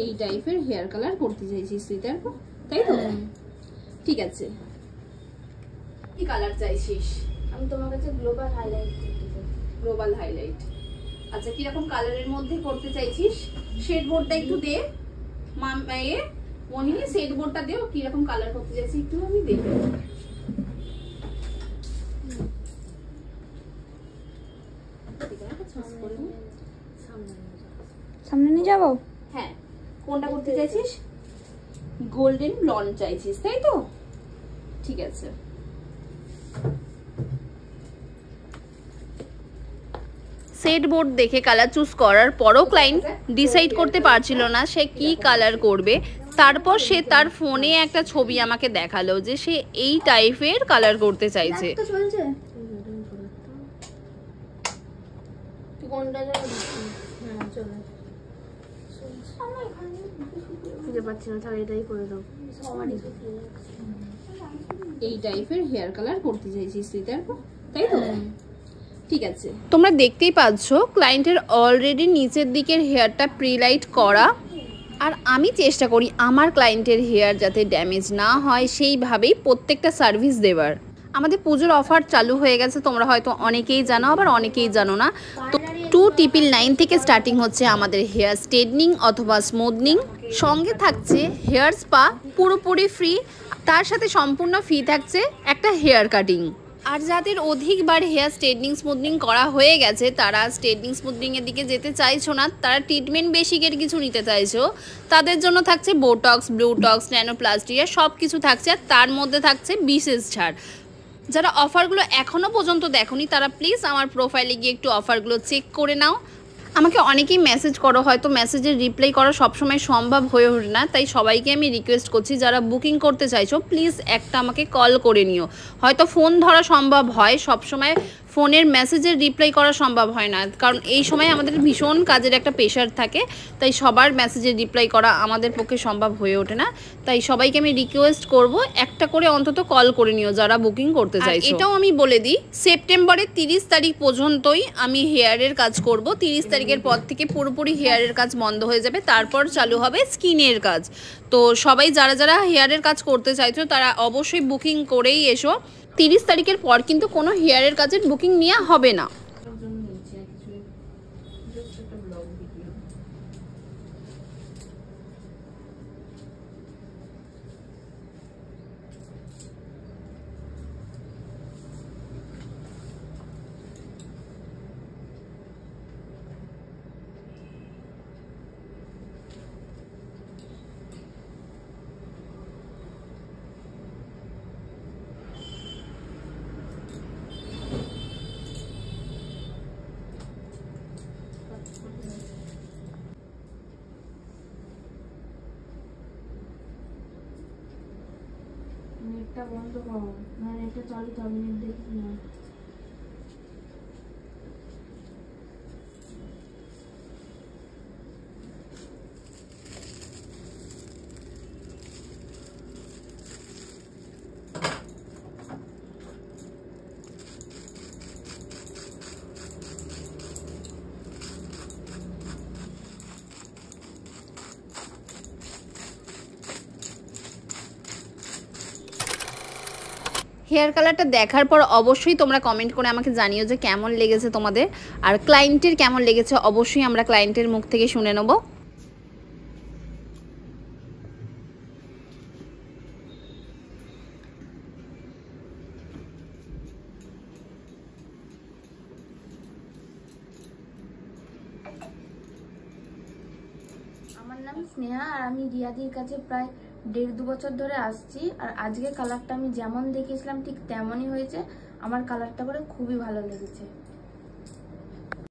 এই টাইপের hair colour করতে চাইছিস তুই, তাই তো? ঠিক আছে, কি কালার চাইছিস? আমি তোমার কাছে গ্লোবাল হাইলাইট করতে চাই। গ্লোবাল হাইলাইট, আচ্ছা কিরকম কালারের মধ্যে করতে চাইছিস? শেড বোর্ডটা একটু দে মোহিনী, শেড বোর্ডটা দে, কিরকম কালার করতে চাইছিস একটু আমি দেখব। সামনে নিয়ে যাবো? হ্যাঁ, কোনটা করতে চাইছিস? গোল্ডেন ব্লন্ড চাইছিস তাই তো? ঠিক আছে, সেট বোর্ড দেখে কালার চুজ করার পরও ক্লায়েন্ট ডিসাইড করতে পারছিল না সে কি কালার করবে। তারপর সে তার ফোনে একটা ছবি আমাকে দেখালো যে সে এই টাইপের কালার করতে চাইছে। এই টাইপের হেয়ার কালার করতে চাইছিস তুই, তাই তো? ঠিক আছে, তোমরা দেখতেই পাচ্ছ ক্লায়েন্টের অলরেডি নিচের দিকের হেয়ারটা প্রিলাইট করা, আর আমি চেষ্টা করি আমার ক্লায়েন্টের হেয়ার যাতে ড্যামেজ না হয় সেইভাবেই প্রত্যেকটা সার্ভিস দেওয়ার। আমাদের পুজোর অফার চালু হয়ে গেছে, তোমরা হয়তো অনেকেই জানো, আবার অনেকেই জানো না। তো 299 থেকে স্টার্টিং হচ্ছে আমাদের হেয়ার স্ট্রেটনিং অথবা স্মুথনিং, সঙ্গে থাকছে হেয়ার স্পা পুরোপুরি ফ্রি, তার সাথে সম্পূর্ণ ফ্রি থাকছে একটা হেয়ার কাটিং। আর যাদের অধিকবার হেয়ার স্ট্রেটনিং স্মুথনিং করা হয়ে গেছে তারা স্ট্রেটনিং স্মুথনিংয়ের দিকে যেতে চাইছো না, তারা ট্রিটমেন্ট বেসিকের কিছু নিতে চাইছো, তাদের জন্য থাকছে বোটক্স, ব্লুটক্স, ন্যানোপ্লাস্টি সব কিছু থাকছে, আর তার মধ্যে থাকছে বিশেষ ছাড়। যারা অফারগুলো এখনও পর্যন্ত দেখোনি তারা প্লিজ আমার প্রোফাইলে গিয়ে একটু অফারগুলো চেক করে নাও। আমাকে অনেকেই মেসেজ করো, হয়তো মেসেজের রিপ্লাই করা সবসময় সম্ভব হয়ে ওঠে না, তাই সবাইকে আমি রিকোয়েস্ট করছি যারা বুকিং করতে চাইছো প্লিজ একটা আমাকে কল করে নিও। হয়তো ফোন ধরা সম্ভব হয়, সবসময় ফোনের মেসেজের রিপ্লাই করা সম্ভব হয় না, কারণ এই সময় আমাদের ভীষণ কাজের একটা প্রেশার থাকে, তাই সবার মেসেজের রিপ্লাই করা আমাদের পক্ষে সম্ভব হয়ে ওঠে না। তাই সবাইকে আমি রিকোয়েস্ট করব একটা করে অন্তত কল করে নিও যারা বুকিং করতে চাইছো। এটাও আমি বলে দিই, সেপ্টেম্বরের 30 তারিখ পর্যন্তই আমি হেয়ারের কাজ করব। 30 তারিখের পর থেকে পুরোপুরি হেয়ারের কাজ বন্ধ হয়ে যাবে, তারপর চালু হবে স্কিনের কাজ। তো সবাই যারা যারা হেয়ারের কাজ করতে চাইছো তারা অবশ্যই বুকিং করেই এসো। 30 তারিখের পর কিন্তু কোনো হেয়ারের কাজের বুকিং নেওয়া হবে না। নেটটা বন্ধ করো, না নেটটা চালু তো আমি নেট দেখি না। হেয়ার কালারটা দেখার পর অবশ্যই তোমরা কমেন্ট করে আমাকে জানিও যে কেমন লেগেছে তোমাদের, আর ক্লায়েন্টের কেমন লেগেছে অবশ্যই আমরা ক্লায়েন্টের মুখ থেকে শুনে নেব। আমার নাম স্নেহা, আর আমি রিয়াদির কাছে প্রায় 1.5-2 বছর ধরে আসছি। আর আজকে কালারটা আমি যেমন দেখেছিলাম ঠিক তেমনই হয়েছে, আমার কালারটা করে খুবই ভালো লেগেছে।